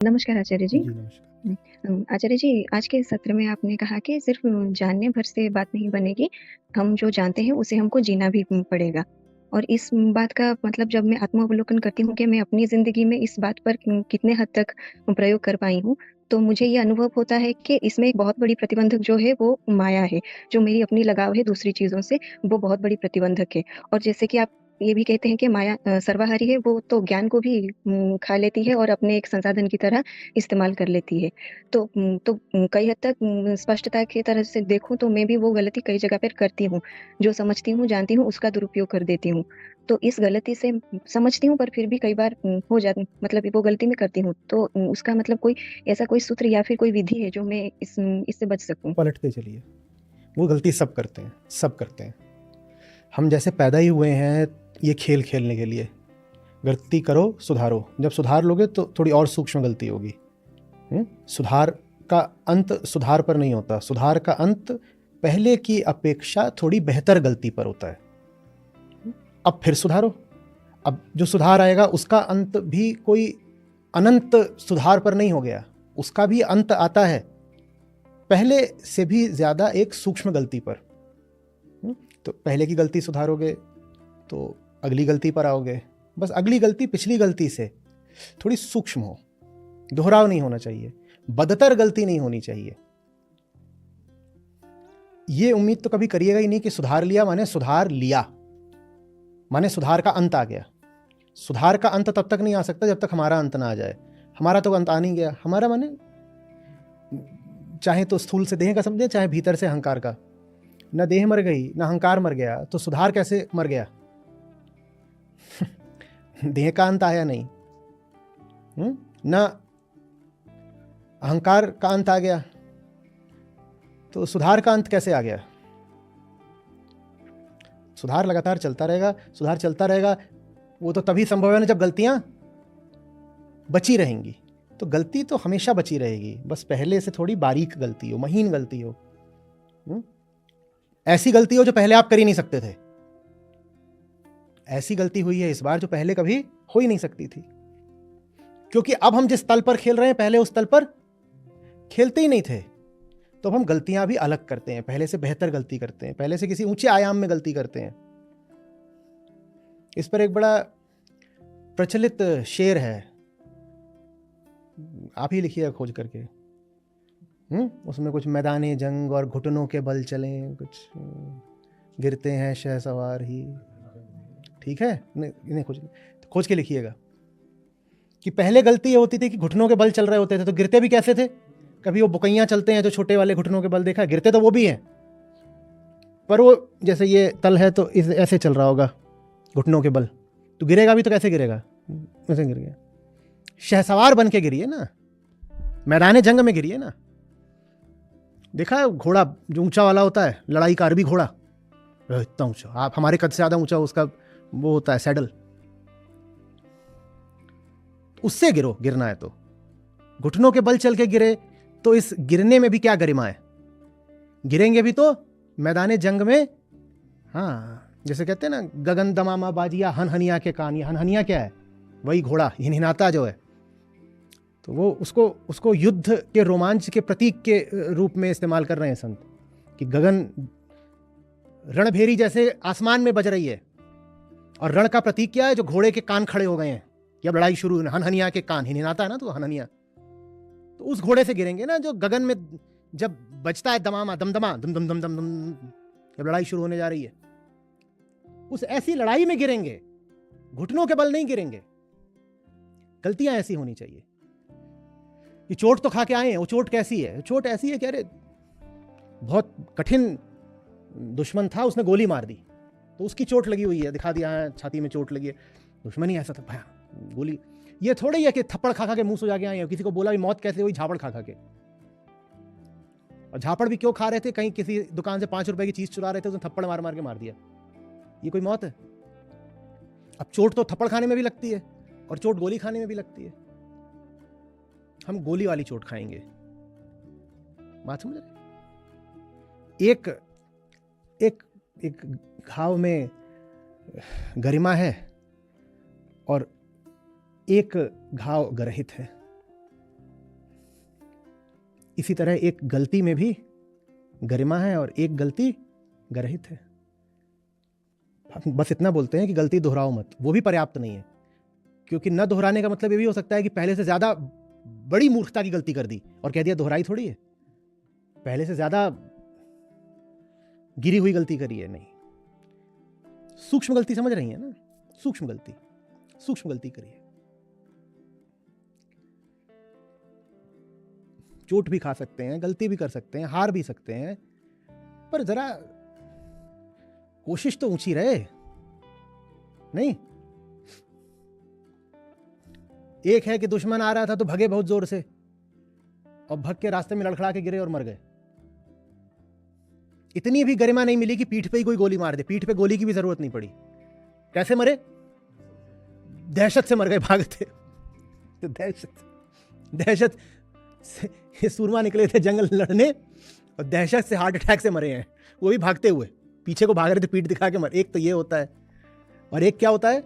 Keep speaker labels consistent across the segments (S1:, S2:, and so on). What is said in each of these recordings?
S1: नमस्कार आचार्य जी।
S2: जी, नमस्कार।
S1: आचार्य जी, आज के सत्र में आपने कहा कि सिर्फ़ जानने भर से बात नहीं बनेगी, हम जो जानते हैं उसे हमको जीना भी पड़ेगा। और इस बात का मतलब जब मैं आत्मावलोकन करती हूँ कि मैं अपनी ज़िंदगी में इस बात पर कितने हद तक प्रयोग कर पाई हूँ, तो मुझे ये अनुभव होता है कि इसमें एक बहुत बड़ी प्रतिबंधक जो है वो माया है। जो मेरी अपनी लगाव है दूसरी चीज़ों से, वो बहुत बड़ी प्रतिबंधक है। और जैसे कि आप ये भी कहते हैं कि माया सर्वहारी है, वो तो ज्ञान को भी खा लेती है और अपने एक संसाधन की तरह इस्तेमाल कर लेती है। कई हद तक स्पष्टता की तरह से देखूँ तो मैं भी वो गलती कई जगह पर करती हूँ। जो समझती हूँ, जानती हूँ, उसका दुरुपयोग कर देती हूँ। तो इस गलती से समझती हूँ पर फिर भी कई बार हो जाती मतलब वो गलती मैं करती हूँ। तो उसका मतलब कोई ऐसा कोई सूत्र या फिर कोई विधि है जो मैं इससे बच सकूँ?
S2: पलटते चलिए, वो गलती सब करते हैं, सब करते हैं। हम जैसे पैदा ही हुए हैं ये खेल खेलने के लिए, गलती करो, सुधारो। जब सुधार लोगे तो थोड़ी और सूक्ष्म गलती होगी। सुधार का अंत सुधार पर नहीं होता, सुधार का अंत पहले की अपेक्षा थोड़ी बेहतर गलती पर होता है। अब फिर सुधारो, अब जो सुधार आएगा उसका अंत भी कोई अनंत सुधार पर नहीं हो गया, उसका भी अंत आता है पहले से भी ज़्यादा एक सूक्ष्म गलती पर। तो पहले की गलती सुधारोगे तो अगली गलती पर आओगे। बस अगली गलती पिछली गलती से थोड़ी सूक्ष्म हो, दोहराव नहीं होना चाहिए, बदतर गलती नहीं होनी चाहिए। ये उम्मीद तो कभी करिएगा ही नहीं कि सुधार लिया माने सुधार लिया, माने सुधार का अंत आ गया। सुधार का अंत तब तक नहीं आ सकता जब तक हमारा अंत ना आ जाए। हमारा तो अंत आ नहीं गया। हमारा माने चाहे तो स्थूल से देह का समझे, चाहे भीतर से अहंकार का। न देह मर गई न अहंकार मर गया, तो सुधार कैसे मर गया? देह का अंत आया नहीं, न अहंकार का अंत आ गया, तो सुधार का अंत कैसे आ गया? सुधार लगातार चलता रहेगा, सुधार चलता रहेगा। वो तो तभी संभव है ना जब गलतियां बची रहेंगी। तो गलती तो हमेशा बची रहेगी, बस पहले से थोड़ी बारीक गलती हो, महीन गलती हो, ऐसी गलती हो जो पहले आप कर ही नहीं सकते थे। ऐसी गलती हुई है इस बार जो पहले कभी हो ही नहीं सकती थी, क्योंकि अब हम जिस तल पर खेल रहे हैं पहले उस तल पर खेलते ही नहीं थे। तो अब हम गलतियां भी अलग करते हैं, पहले से बेहतर गलती करते हैं, पहले से किसी ऊंचे आयाम में गलती करते हैं। इस पर एक बड़ा प्रचलित शेर है, आप ही लिखिएगा खोज करके। उसमें कुछ मैदाने जंग और घुटनों के बल चलें, कुछ गिरते हैं शहसवार ही, ठीक है? इन्हें खोज के लिखिएगा कि पहले गलती ये होती थी कि घुटनों के बल चल रहे होते थे, तो गिरते भी कैसे थे? कभी वो बुकैयां चलते हैं जो छोटे वाले घुटनों के बल, देखा? गिरते तो वो भी हैं, पर वो जैसे ये तल है तो ऐसे चल रहा होगा घुटनों के बल, तो गिरेगा भी तो कैसे गिरेगा? ऐसे गिर गया। शहसवार बन के गिरिए ना, मैदाने जंग में गिरिए ना। देखा है घोड़ा जो ऊंचा वाला होता है, लड़ाई का अरबी घोड़ा, इतना ऊंचा, आप हमारे कद से ज्यादा ऊंचा उसका वो होता है सैडल, उससे गिरो गिरना है तो। घुटनों के बल चल के गिरे तो इस गिरने में भी क्या गरिमा है? गिरेंगे भी तो मैदाने जंग में। हाँ, जैसे कहते हैं ना, गगन दमामा बाजिया हनहनिया के कान। ये हनहनिया क्या है? वही घोड़ा हिनहिनाता जो है। तो वो उसको युद्ध के रोमांच के प्रतीक के रूप में इस्तेमाल कर रहे हैं संत, कि गगन रणभेरी जैसे आसमान में बज रही है, और रण का प्रतीक क्या है? जो घोड़े के कान खड़े हो गए हैं कि अब लड़ाई शुरू। हनहनिया के कान, हिनहिनाता है ना, तो हनहनिया, तो उस घोड़े से गिरेंगे ना जो गगन में जब बजता है दमामा, दमदमा, दम दम दम दम दम, जब लड़ाई शुरू होने जा रही है, उस ऐसी लड़ाई में गिरेंगे, घुटनों के बल नहीं गिरेंगे। गलतियां ऐसी होनी चाहिए कि चोट तो खा के आए हैं। वो चोट कैसी है? चोट ऐसी है कि अरे बहुत कठिन दुश्मन था, उसने गोली मार दी तो उसकी चोट लगी हुई है, दिखा दिया है छाती में चोट लगी है। दुश्मन ही ऐसा था, भया गोली। ये थोड़ी है कि थप्पड़ खा खा के मुंह सो जाके आए हैं। किसी को बोला भी मौत कैसे हुई? झापड़ खा खा के। और झापड़ भी क्यों खा रहे थे? कहीं किसी दुकान से 5 रुपए की चीज चुरा रहे थे, उसने थप्पड़ मार मार के मार दिया। ये कोई मौत है? अब चोट तो थप्पड़ खाने में भी लगती है और चोट गोली खाने में भी लगती है। हम गोली वाली चोट खाएंगे। बात समझ रहे? एक घाव में गरिमा है और एक घाव ग्रहित है। इसी तरह एक गलती में भी गरिमा है और एक गलती गर्हित है। हम बस इतना बोलते हैं कि गलती दोहराओ मत, वो भी पर्याप्त नहीं है, क्योंकि न दोहराने का मतलब ये भी हो सकता है कि पहले से ज्यादा बड़ी मूर्खता की गलती कर दी और कह दिया दोहराई थोड़ी है, पहले से ज्यादा गिरी हुई गलती करी है। नहीं, सूक्ष्म गलती समझ रही है ना, सूक्ष्म गलती करी है। चोट भी खा सकते हैं, गलती भी कर सकते हैं, हार भी सकते हैं, पर जरा कोशिश तो ऊंची रहे। नहीं, एक है कि दुश्मन आ रहा था तो भगे बहुत जोर से और भग के रास्ते में लड़खड़ा के गिरे और मर गए। इतनी भी गरिमा नहीं मिली कि पीठ पे ही कोई गोली मार दे। पीठ पे गोली की भी जरूरत नहीं पड़ी। कैसे मरे? दहशत से मर गए, भागते। तो दहशत से ये सूरमा निकले थे जंगल लड़ने और दहशत से हार्ट अटैक से मरे हैं, वो भी भागते हुए। पीछे को भाग रहे थे, पीठ दिखा के मर। एक तो ये होता है, और एक क्या होता है,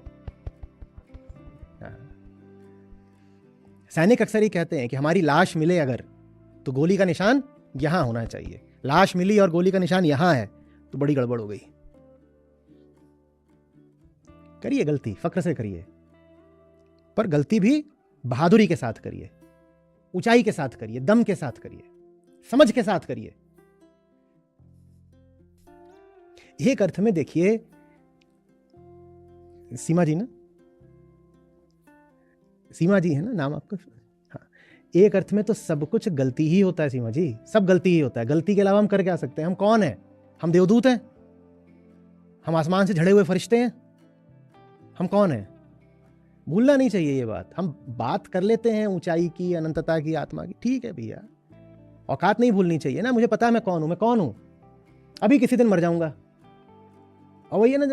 S2: सैनिक अक्सर ही कहते हैं कि हमारी लाश मिले अगर तो गोली का निशान यहां होना चाहिए। लाश मिली और गोली का निशान यहां है तो बड़ी गड़बड़ हो गई। करिए गलती, फक्र से करिए, पर गलती भी बहादुरी के साथ करिए, ऊंचाई के साथ करिए, दम के साथ करिए, समझ के साथ करिए। एक अर्थ में देखिए सीमा जी ना, सीमा जी है ना नाम आपका? हाँ, एक अर्थ में तो सब कुछ गलती ही होता है सीमा जी, सब गलती ही होता है। गलती के अलावा हम कर क्या सकते हैं? हम कौन हैं? हम देवदूत हैं? हम आसमान से झड़े हुए फरिश्ते हैं? हम कौन हैं? भूलना नहीं चाहिए ये बात। हम बात कर लेते हैं ऊंचाई की, अनंतता की, आत्मा की, ठीक है भैया, औकात नहीं भूलनी चाहिए ना। मुझे पता है मैं कौन हूं, मैं कौन हूं। अभी किसी दिन मर जाऊंगा और वही है ना,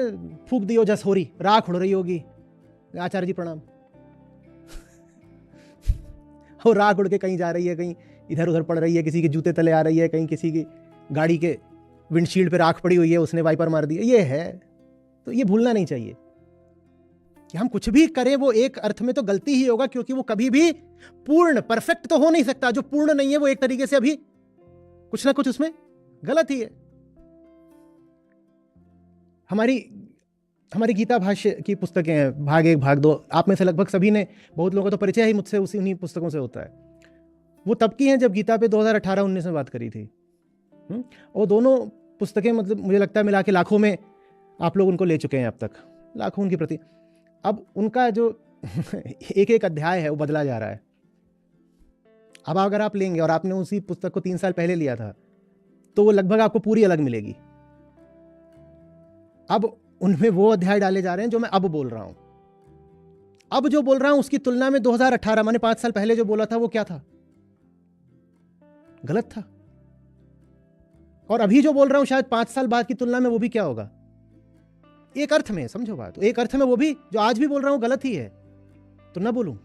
S2: फूक दियो जस हो रही, राख उड़ रही होगी, आचार्य जी प्रणाम। और राख उड़ के कहीं जा रही है, कहीं इधर उधर पड़ रही है, किसी के जूते तले आ रही है, कहीं किसी की गाड़ी के विंडशील्ड पे राख पड़ी हुई है, उसने वाइपर मार दिया, ये है। तो ये भूलना नहीं चाहिए कि हम कुछ भी करें वो एक अर्थ में तो गलती ही होगा, क्योंकि वो कभी भी पूर्ण परफेक्ट तो हो नहीं सकता। जो पूर्ण नहीं है वो एक तरीके से अभी कुछ ना कुछ उसमें गलत ही है। हमारी गीता भाष्य की पुस्तकें हैं, भाग 1 भाग 2, आप में से लगभग सभी ने, बहुत लोगों का तो परिचय ही मुझसे उन्हीं पुस्तकों से होता है। वो तब की हैं जब गीता पे 2018-19 में बात करी थी। और दोनों पुस्तकें मतलब मुझे लगता है मिला के लाखों में आप लोग उनको ले चुके हैं अब तक, लाखों उनके प्रति। अब उनका जो एक एक अध्याय है वो बदला जा रहा है। अब अगर आप लेंगे और आपने उसी पुस्तक को 3 साल पहले लिया था तो वो लगभग आपको पूरी अलग मिलेगी। अब उनमें वो अध्याय डाले जा रहे हैं जो मैं अब बोल रहा हूं। अब जो बोल रहा हूं उसकी तुलना में 2018 माने 5 साल पहले जो बोला था वो क्या था? गलत था। और अभी जो बोल रहा हूं शायद 5 साल बाद की तुलना में वो भी क्या होगा? एक अर्थ में, समझो बात, एक अर्थ में वो भी जो आज भी बोल रहा हूं गलत ही है। तो ना बोलूं?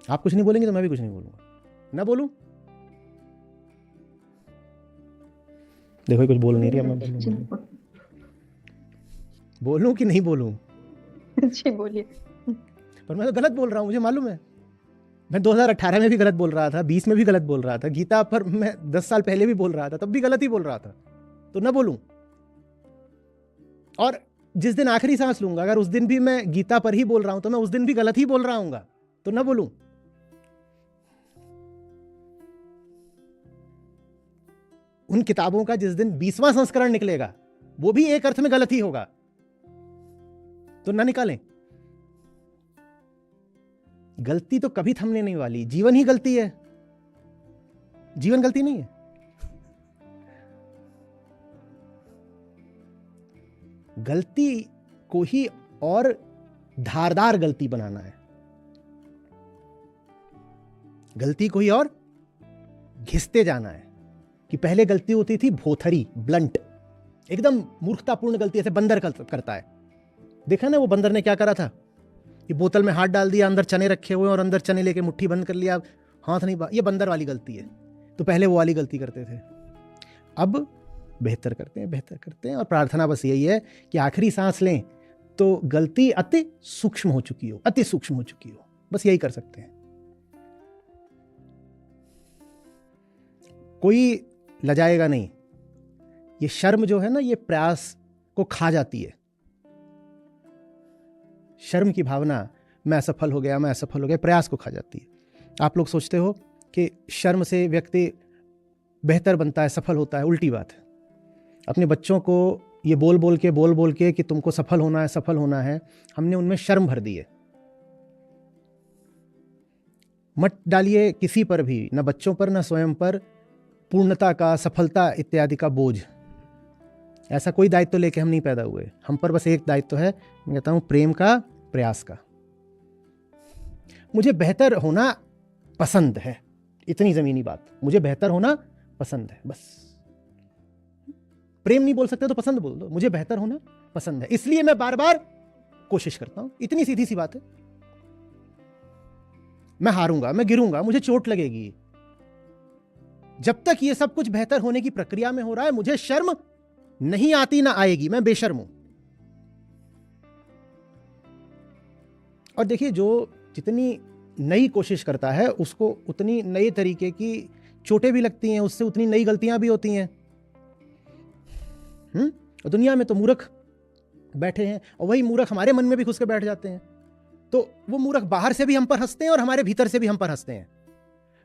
S2: आप कुछ नहीं बोलेंगे तो मैं भी कुछ नहीं बोलूंगा। ना बोलूं? देखो कुछ बोल नहीं रही, मैं बोलूं कि नहीं बोलूं?
S1: जी बोलिए।
S2: पर मैं तो गलत बोल रहा हूं, मुझे मालूम है। मैं 2018 में भी गलत बोल रहा था, 20 में भी गलत बोल रहा था, गीता पर मैं 10 साल पहले भी बोल रहा था, तब भी गलत ही बोल रहा था। तो ना बोलूं? और जिस दिन आखिरी सांस लूंगा अगर उस दिन भी मैं गीता पर ही बोल रहा हूं तो मैं उस दिन भी गलत ही बोल रहा हूंगा। तो ना बोलूं? उन किताबों का जिस दिन 20वां संस्करण निकलेगा वो भी एक अर्थ में गलत ही होगा। तो ना निकालें। गलती तो कभी थमने नहीं वाली। जीवन ही गलती है, जीवन गलती नहीं है। गलती को ही और धारदार गलती बनाना है, गलती को ही और घिसते जाना है। कि पहले गलती होती थी भोथरी, ब्लंट, एकदम मूर्खतापूर्ण गलती, ऐसे बंदर करता है। देखा ना वो बंदर ने क्या करा था? ये बोतल में हाथ डाल दिया, अंदर चने रखे हुए और अंदर चने लेके मुट्ठी बंद कर लिया, हाथ नहीं, ये बंदर वाली गलती है। तो पहले वो वाली गलती करते थे, अब बेहतर करते हैं। और प्रार्थना बस यही है कि आखिरी सांस लें तो गलती अति सूक्ष्म हो चुकी हो, बस यही कर सकते हैं। कोई लजाएगा नहीं। ये शर्म जो है ना, ये प्रयास को खा जाती है। शर्म की भावना, मैं असफल हो गया, मैं असफल हो गया, प्रयास को खा जाती है। आप लोग सोचते हो कि शर्म से व्यक्ति बेहतर बनता है, सफल होता है, उल्टी बात है। अपने बच्चों को ये बोल बोल के कि तुमको सफल होना है, सफल होना है, हमने उनमें शर्म भर दी है। मत डालिए किसी पर भी, न बच्चों पर न स्वयं पर, पूर्णता का, सफलता इत्यादि का बोझ। ऐसा कोई दायित्व लेके हम नहीं पैदा हुए। हम पर बस एक दायित्व है, मैं कहता हूं प्रेम का, प्रयास का। मुझे बेहतर होना पसंद है, इतनी जमीनी बात। मुझे बेहतर होना पसंद है, बस। प्रेम नहीं बोल सकते तो पसंद बोल दो। मुझे बेहतर होना पसंद है, इसलिए मैं बार बार कोशिश करता हूं। इतनी सीधी सी बात है। मैं हारूंगा, मैं गिरूंगा, मुझे चोट लगेगी। जब तक ये सब कुछ बेहतर होने की प्रक्रिया में हो रहा है, मुझे शर्म नहीं आती, ना आएगी। मैं बेशर्म हूं। और देखिए, जो जितनी नई कोशिश करता है उसको उतनी नए तरीके की चोटें भी लगती हैं, उससे उतनी नई गलतियां भी होती हैं। और दुनिया में तो मूर्ख बैठे हैं, और वही मूर्ख हमारे मन में भी घुस के बैठ जाते हैं। तो वो मूर्ख बाहर से भी हम पर हंसते हैं और हमारे भीतर से भी हम पर हंसते हैं।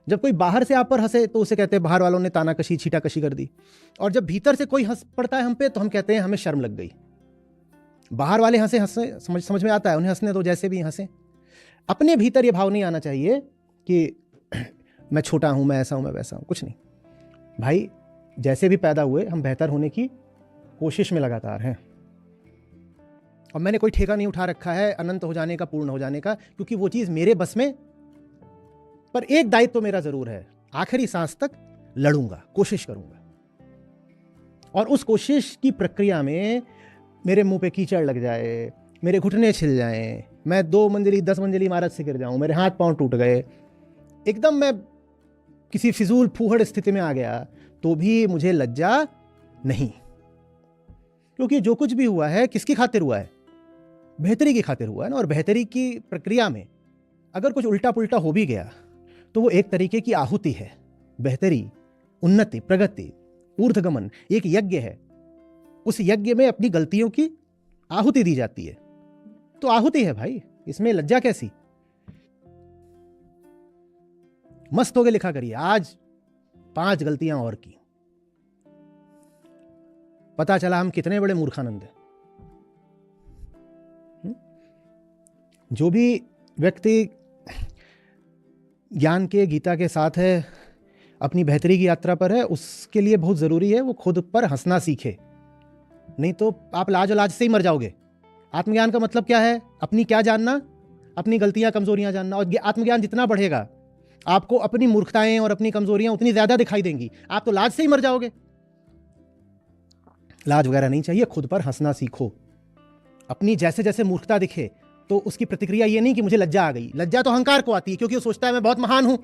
S2: जब कोई बाहर से आप पर हंसे तो उसे कहते हैं बाहर वालों ने तानाकशी, छीटाकशी कर दी। और जब भीतर से कोई हंस पड़ता है हम पे, तो हम कहते हैं हमें शर्म लग गई। बाहर वाले हंसे समझ में आता है, उन्हें हंसने तो जैसे भी हंसे। अपने भीतर ये भाव नहीं आना चाहिए कि मैं छोटा हूं, मैं ऐसा हूं, मैं वैसा हूं। कुछ नहीं भाई, जैसे भी पैदा हुए हम बेहतर होने की कोशिश में लगातार हैं। और मैंने कोई ठेका नहीं उठा रखा है अनंत हो जाने का, पूर्ण हो जाने का, क्योंकि वो चीज मेरे बस में। पर एक दायित्व तो मेरा जरूर है, आखिरी सांस तक लड़ूंगा, कोशिश करूंगा। और उस कोशिश की प्रक्रिया में मेरे मुंह पे कीचड़ लग जाए, मेरे घुटने छिल जाएं, मैं 2 मंजिली 10 मंजिली इमारत से गिर जाऊं, मेरे हाथ पांव टूट गए, एकदम मैं किसी फिजूल फूहड़ स्थिति में आ गया, तो भी मुझे लज्जा नहीं। क्योंकि जो कुछ भी हुआ है किसकी खातिर हुआ है? बेहतरी की खातिर हुआ है ना। और बेहतरी की प्रक्रिया में अगर कुछ उल्टा पुल्टा हो भी गया तो वो एक तरीके की आहुति है। बेहतरी, उन्नति, प्रगति, ऊर्ध्वगमन एक यज्ञ है। उस यज्ञ में अपनी गलतियों की आहुति दी जाती है। तो आहुति है भाई, इसमें लज्जा कैसी? मस्त होके लिखा करिए, आज 5 गलतियां और की, पता चला हम कितने बड़े मूर्खानंद हैं। जो भी व्यक्ति ज्ञान के, गीता के साथ है, अपनी बेहतरी की यात्रा पर है, उसके लिए बहुत जरूरी है वो खुद पर हंसना सीखे। नहीं तो आप लाज और लाज से ही मर जाओगे। आत्मज्ञान का मतलब क्या है? अपनी क्या जानना? अपनी गलतियां, कमजोरियां जानना। और आत्मज्ञान जितना बढ़ेगा, आपको अपनी मूर्खताएं और अपनी कमजोरियां उतनी ज्यादा दिखाई देंगी। आप तो लाज से ही मर जाओगे। लाज वगैरह नहीं चाहिए, खुद पर हंसना सीखो। अपनी जैसे जैसे मूर्खता दिखे तो उसकी प्रतिक्रिया ये नहीं कि मुझे लज्जा आ गई। लज्जा तो अहंकार को आती है, क्योंकि वो सोचता है मैं बहुत महान हूं।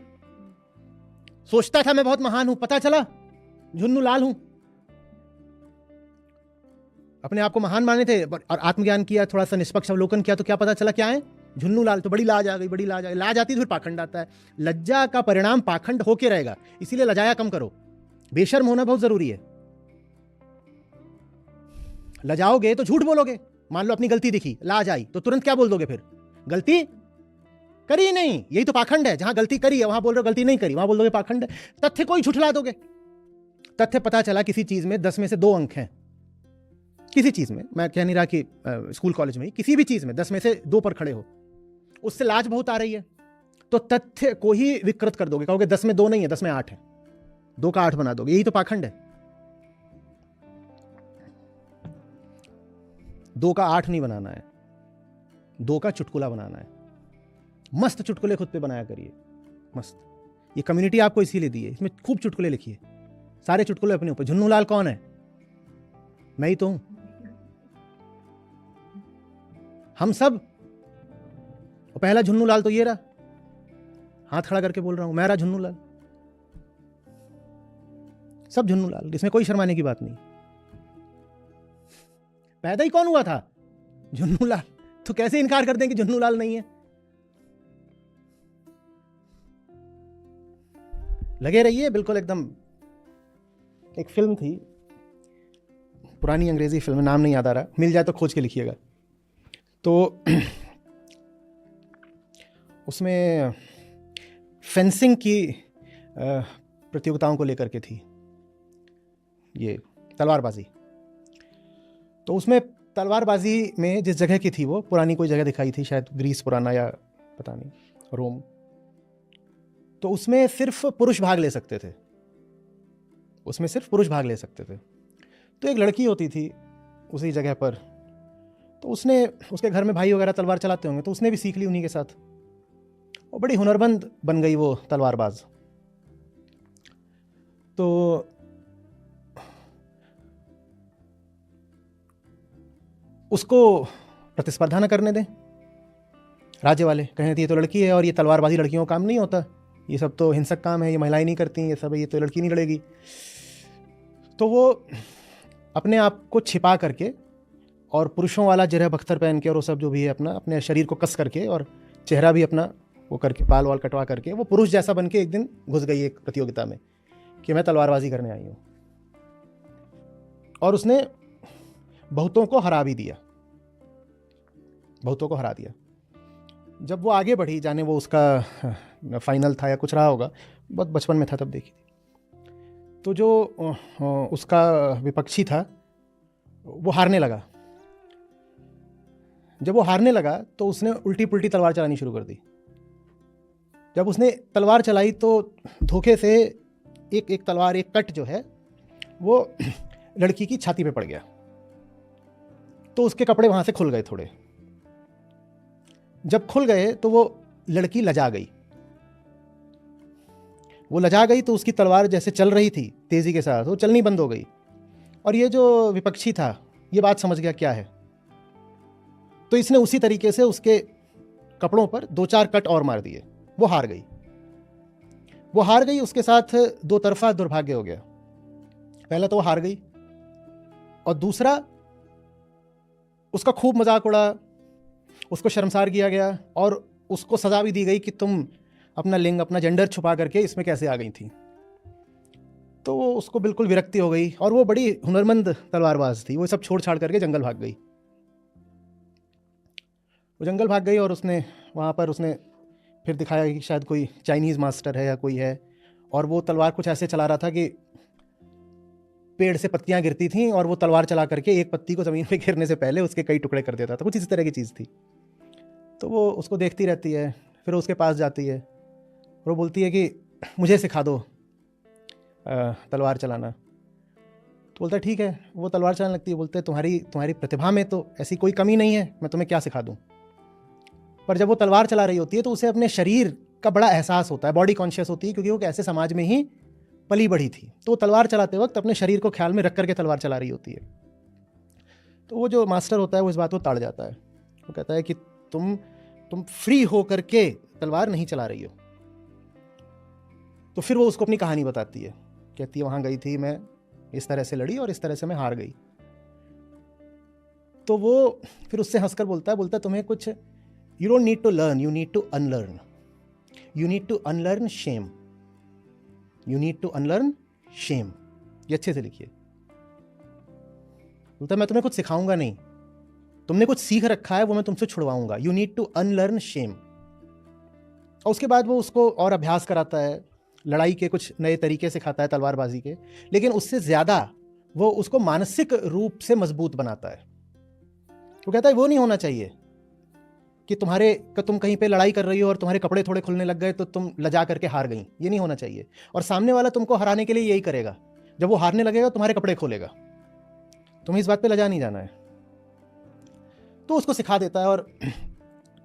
S2: सोचता था मैं बहुत महान हूं, पता चला झुन्नू लाल हूं। अपने आप को महान माने थे और आत्मज्ञान किया, थोड़ा सा निष्पक्ष अवलोकन किया तो क्या पता चला क्या है? झुन्नू लाल। तो बड़ी लाज आ गई, बड़ी लाज आ गई। लाज आती तो फिर पाखंड आता है। लज्जा का परिणाम पाखंड होके रहेगा, इसीलिए लजाया कम करो। बेशर्म होना बहुत जरूरी है। लजाओगे तो झूठ बोलोगे। मान लो अपनी गलती दिखी, लाज आई, तो तुरंत क्या बोल दोगे फिर? गलती करी नहीं। यही तो पाखंड है। जहां गलती करी है वहां बोल रहे हो गलती नहीं करी, वहां बोल दोगे पाखंड है। तथ्य कोई झुठला दोगे। तथ्य पता चला किसी चीज में 10 में से 2 अंक हैं। किसी चीज में, मैं कह नहीं रहा कि स्कूल कॉलेज में ही, किसी भी चीज में 10 में से 2 पर खड़े हो, उससे लाज बहुत आ रही है, तो तथ्य को ही विकृत कर दोगे। कहोगे 10 में 2 नहीं है, 10 में 8 है, 2 का 8 बना दोगे। यही तो पाखंड है। 2 का 8 नहीं बनाना है, 2 का चुटकुला बनाना है। मस्त चुटकुले खुद पे बनाया करिए, मस्त। ये कम्युनिटी आपको इसीलिए दी है, इसमें खूब चुटकुले लिखिए, सारे चुटकुले अपने ऊपर। झुन्नू लाल कौन है? मैं ही तो हूं। हम सब। पहला झुन्नू लाल तो ये रहा, हाथ खड़ा करके बोल रहा हूं, मैं रहा झुन्नू लाल। सब झुन्नू लाल, इसमें कोई शर्माने की बात नहीं। पैदा ही कौन हुआ था? झुन्नू लाल। तो कैसे इनकार कर दें कि झुन्नू लाल नहीं है? लगे रहिए बिल्कुल एकदम एक फिल्म थी, पुरानी अंग्रेजी फिल्म, नाम नहीं याद आ रहा, मिल जाए तो खोज के लिखिएगा। तो उसमें फेंसिंग की प्रतियोगिताओं को लेकर के थी, ये तलवारबाजी। तो उसमें तलवारबाजी में जिस जगह की थी, वो पुरानी कोई जगह दिखाई थी, शायद ग्रीस पुराना या पता नहीं रोम। तो उसमें सिर्फ पुरुष भाग ले सकते थे, उसमें सिर्फ पुरुष भाग ले सकते थे। तो एक लड़की होती थी उसी जगह पर, तो उसने, उसके घर में भाई वगैरह तलवार चलाते होंगे, तो उसने भी सीख ली उन्हीं के साथ, और बड़ी हुनरमंद बन गई वो तलवारबाज। तो उसको प्रतिस्पर्धा न करने दें राज्य वाले, कहें ये तो लड़की है और ये तलवारबाजी लड़कियों का काम नहीं होता, ये सब तो हिंसक काम है, ये महिलाएं नहीं करती, ये सब, ये तो लड़की नहीं लड़ेगी। तो वो अपने आप को छिपा करके और पुरुषों वाला जरह बख्तर पहन के और वो सब जो भी है अपना, अपने शरीर को कस करके और चेहरा भी अपना वो करके, बाल वाल कटवा करके, वो पुरुष जैसा बन के एक दिन घुस गई एक प्रतियोगिता में कि मैं तलवारबाजी करने आई हूँ। और उसने बहुतों को हरा भी दिया, बहुतों को हरा दिया। जब वो आगे बढ़ी, जाने वो उसका फाइनल था या कुछ रहा होगा, बहुत बचपन में था तब देखी थी। तो जो उसका विपक्षी था वो हारने लगा। जब वो हारने लगा तो उसने उल्टी पुल्टी तलवार चलानी शुरू कर दी। जब उसने तलवार चलाई तो धोखे से एक तलवार, एक कट जो है वो लड़की की छाती पे पड़ गया। तो उसके कपड़े वहां से खुल गए थोड़े। जब खुल गए तो वो लड़की लजा गई। वो लजा गई तो उसकी तलवार जैसे चल रही थी तेजी के साथ, वो चलनी बंद हो गई। और ये जो विपक्षी था ये बात समझ गया क्या है, तो इसने उसी तरीके से उसके कपड़ों पर 2-4 कट और मार दिए। वो हार गई। वो हार गई, उसके साथ दो तरफा दुर्भाग्य हो गया। पहला तो वो हार गई, और दूसरा उसका खूब मजाक उड़ा, उसको शर्मसार किया गया, और उसको सजा भी दी गई कि तुम अपना लिंग, अपना जेंडर छुपा करके इसमें कैसे आ गई थी। तो वो उसको बिल्कुल विरक्ति हो गई, और वो बड़ी हुनरमंद तलवारबाज थी। वो सब छोड़ छाड़ करके जंगल भाग गई। वो जंगल भाग गई और उसने वहाँ पर उसने फिर दिखाया कि शायद कोई चाइनीज़ मास्टर है या कोई है, और वो तलवार कुछ ऐसे चला रहा था कि पेड़ से पत्तियां गिरती थी और वो तलवार चला करके एक पत्ती को ज़मीन पे गिरने से पहले उसके कई टुकड़े कर देता था। कुछ इसी तरह की चीज़ थी। तो वो उसको देखती रहती है, फिर उसके पास जाती है और वो बोलती है कि मुझे सिखा दो तलवार चलाना। तो बोलता है ठीक है। वो तलवार चलाने लगती है। बोलते हैं तुम्हारी प्रतिभा में तो ऐसी कोई कमी नहीं है, मैं तुम्हें क्या सिखा दूँ। पर जब वो तलवार चला रही होती है तो उसे अपने शरीर का बड़ा एहसास होता है, बॉडी कॉन्शियस होती है, क्योंकि वो ऐसे समाज में ही पली बढ़ी थी। तो वो तलवार चलाते वक्त अपने शरीर को ख्याल में रख करके तलवार चला रही होती है। तो वो जो मास्टर होता है वो इस बात को ताड़ जाता है। वो कहता है कि तुम फ्री हो करके तलवार नहीं चला रही हो। तो फिर वो उसको अपनी कहानी बताती है। कहती है वहां गई थी मैं, इस तरह से लड़ी और इस तरह से मैं हार गई। तो वो फिर उससे हंसकर बोलता है तुम्हें कुछ, you don't need to learn, you need to unlearn. You need to unlearn shame. You need to unlearn shame. ये अच्छे से लिखिए। बोलता है मैं तुम्हें कुछ सिखाऊंगा नहीं, तुमने कुछ सीख रखा है वो मैं तुमसे छुड़वाऊंगा। You need to unlearn shame. और उसके बाद वो उसको और अभ्यास कराता है, लड़ाई के कुछ नए तरीके सिखाता है तलवारबाजी के, लेकिन उससे ज्यादा वो उसको मानसिक रूप से मजबूत बनाता है। वो कहता है वो नहीं होना चाहिए कि तुम कहीं पे लड़ाई कर रही हो और तुम्हारे कपड़े थोड़े खुलने लग गए तो तुम लजा करके हार गई। ये नहीं होना चाहिए। और सामने वाला तुमको हराने के लिए यही करेगा, जब वो हारने लगेगा तुम्हारे कपड़े खोलेगा। तुम्हें इस बात पे लजा नहीं जाना है। तो उसको सिखा देता है, और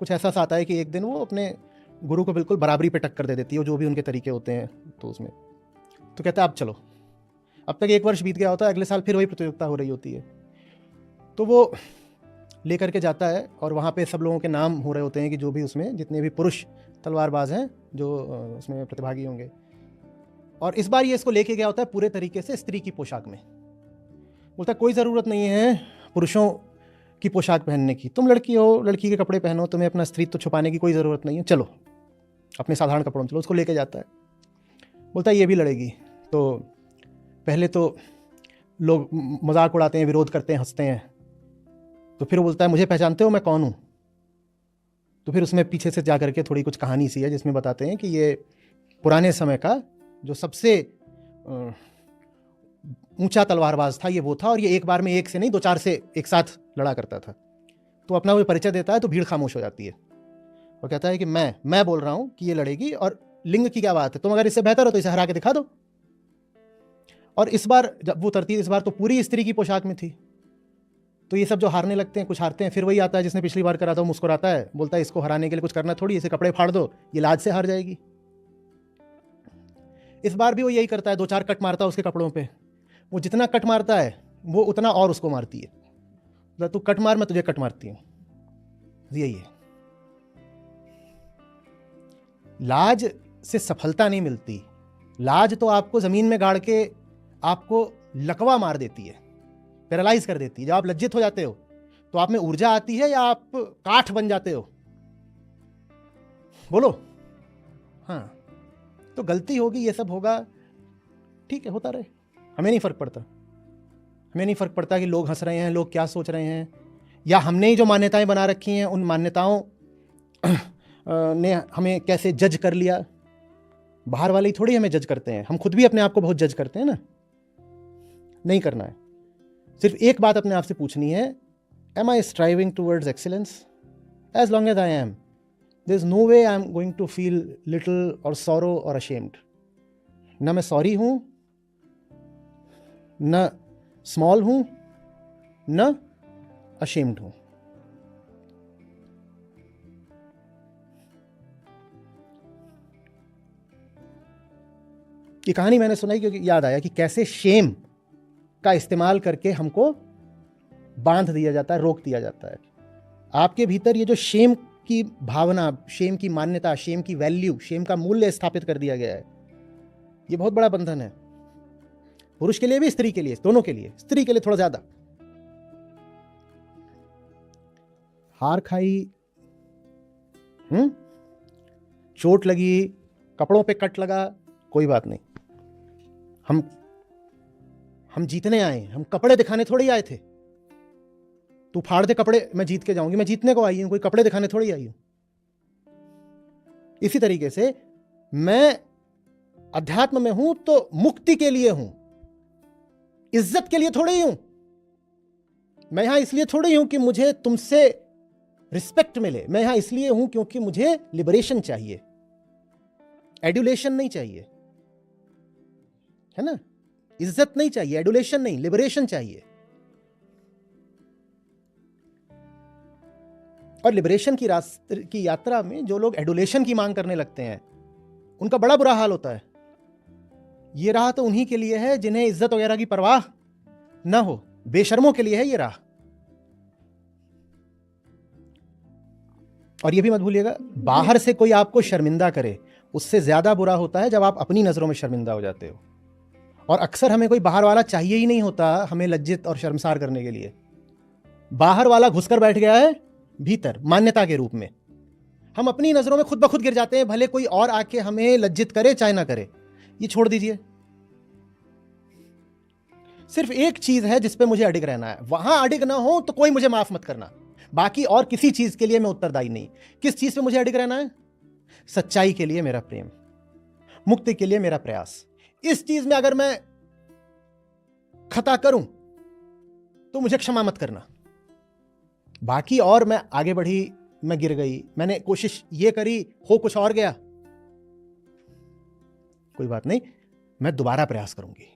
S2: कुछ ऐसा सा आता है कि एक दिन वो अपने गुरु को बिल्कुल बराबरी पे टक्कर दे देती है, जो भी उनके तरीके होते हैं। तो उसमें तो कहता है अब चलो। अब तक 1 वर्ष बीत गया होता है, अगले साल फिर वही प्रतियोगिता हो रही होती है। तो वो लेकर के जाता है और वहाँ पे सब लोगों के नाम हो रहे होते हैं कि जो भी उसमें जितने भी पुरुष तलवारबाज हैं जो उसमें प्रतिभागी होंगे। और इस बार ये इसको लेके गया होता है पूरे तरीके से स्त्री की पोशाक में। बोलता कोई ज़रूरत नहीं है पुरुषों की पोशाक पहनने की, तुम लड़की हो, लड़की के कपड़े पहनो, तुम्हें अपना स्त्रीत्व छुपाने की कोई ज़रूरत नहीं है, चलो अपने साधारण कपड़ों में चलो। उसको लेके जाता है। बोलता है ये भी लड़ेगी। तो पहले तो लोग मजाक उड़ाते हैं, विरोध करते हैं, हंसते हैं, तो फिर वो बोलता है मुझे पहचानते हो, मैं कौन हूँ? तो फिर उसमें पीछे से जा करके थोड़ी कुछ कहानी सी है जिसमें बताते हैं कि ये पुराने समय का जो सबसे ऊंचा तलवारबाज था, ये वो था, और ये एक बार में एक से नहीं 2-4 से एक साथ लड़ा करता था। तो अपना वो परिचय देता है तो भीड़ खामोश हो जाती है और कहता है कि मैं बोल रहा हूं कि ये लड़ेगी, और लिंग की क्या बात है, तुम अगर इससे बेहतर हो तो इसे हरा के दिखा दो। और इस बार जब वो उतरती है, इस बार तो पूरी स्त्री की पोशाक में थी, तो ये सब जो हारने लगते हैं, कुछ हारते हैं, फिर वही आता है जिसने पिछली बार करा था, वो मुस्कुराता है, बोलता है इसको हराने के लिए कुछ करना थोड़ी, इसे कपड़े फाड़ दो, ये लाज से हार जाएगी। इस बार भी वो यही करता है, 2-4 कट मारता है उसके कपड़ों पे। वो जितना कट मारता है वो उतना और उसको मारती है, तू कट मार, मैं तुझे कट मारती हूं। यही है। लाज से सफलता नहीं मिलती, लाज तो आपको जमीन में गाड़ के आपको लकवा मार देती है, पैरालाइज कर देती है। जब आप लज्जित हो जाते हो तो आप में ऊर्जा आती है या आप काठ बन जाते हो? बोलो। हाँ, तो गलती होगी, ये सब होगा, ठीक है, होता रहे, हमें नहीं फर्क पड़ता। हमें नहीं फर्क पड़ता कि लोग हंस रहे हैं, लोग क्या सोच रहे हैं, या हमने ही जो मान्यताएं बना रखी हैं उन मान्यताओं ने हमें कैसे जज कर लिया। बाहर वाले ही थोड़ी हमें जज करते हैं, हम खुद भी अपने आप को बहुत जज करते हैं ना। नहीं करना है। सिर्फ एक बात अपने आप से पूछनी है, am I striving towards excellence? As long as I am, there is no way I am going to feel little और सॉरो और अशेम्ड। ना मैं सॉरी हूं, न स्मॉल हूं, न अशेम्ड हूं। ये कहानी मैंने सुनाई क्योंकि याद आया कि कैसे शेम का इस्तेमाल करके हमको बांध दिया जाता है, रोक दिया जाता है। आपके भीतर ये जो शेम की भावना, शेम की मान्यता, शेम की वैल्यू, शेम का मूल्य स्थापित कर दिया गया है, ये बहुत बड़ा बंधन है। पुरुष के लिए भी, स्त्री के लिए, दोनों के लिए। स्त्री के लिए थोड़ा ज्यादा। हार खाई, चोट लगी, कपड़ों पे कट लगा, कोई बात नहीं, हम जीतने आए, हम कपड़े दिखाने थोड़ी आए थे। तू फाड़ दे कपड़े, मैं जीत के जाऊंगी, मैं जीतने को आई हूं, कोई कपड़े दिखाने थोड़ी आई हूं। इसी तरीके से मैं अध्यात्म में हूं तो मुक्ति के लिए हूं, इज्जत के लिए थोड़ी हूं। मैं यहां इसलिए थोड़ी हूं कि मुझे तुमसे रिस्पेक्ट मिले, मैं यहां इसलिए हूं क्योंकि मुझे लिबरेशन चाहिए, एडुलेशन नहीं चाहिए, है ना। इज्जत नहीं चाहिए, एडुलेशन नहीं, लिबरेशन चाहिए। और लिबरेशन की यात्रा में जो लोग एडुलेशन की मांग करने लगते हैं उनका बड़ा बुरा हाल होता है। ये राह तो उन्हीं के लिए है जिन्हें इज्जत वगैरह की परवाह ना हो, बेशर्मों के लिए है ये राह। और ये भी मत भूलिएगा, बाहर से कोई आपको शर्मिंदा करे, उससे ज्यादा बुरा होता है जब आप अपनी नजरों में शर्मिंदा हो जाते हो। और अक्सर हमें कोई बाहर वाला चाहिए ही नहीं होता हमें लज्जित और शर्मसार करने के लिए। बाहर वाला घुसकर बैठ गया है भीतर मान्यता के रूप में। हम अपनी नजरों में खुद ब खुद गिर जाते हैं, भले कोई और आके हमें लज्जित करे चाहे ना करे, ये छोड़ दीजिए। सिर्फ एक चीज है जिस पे मुझे अडिग रहना है, वहां अडिग ना हो तो कोई मुझे माफ मत करना, बाकी और किसी चीज के लिए मैं उत्तरदायी नहीं। किस चीज पे मुझे अडिग रहना है? सच्चाई के लिए मेरा प्रेम, मुक्ति के लिए मेरा प्रयास। इस चीज में अगर मैं खता करूं तो मुझे क्षमा मत करना। बाकी और मैं आगे बढ़ी, मैं गिर गई, मैंने कोशिश ये करी, हो कुछ और गया, कोई बात नहीं, मैं दोबारा प्रयास करूंगी।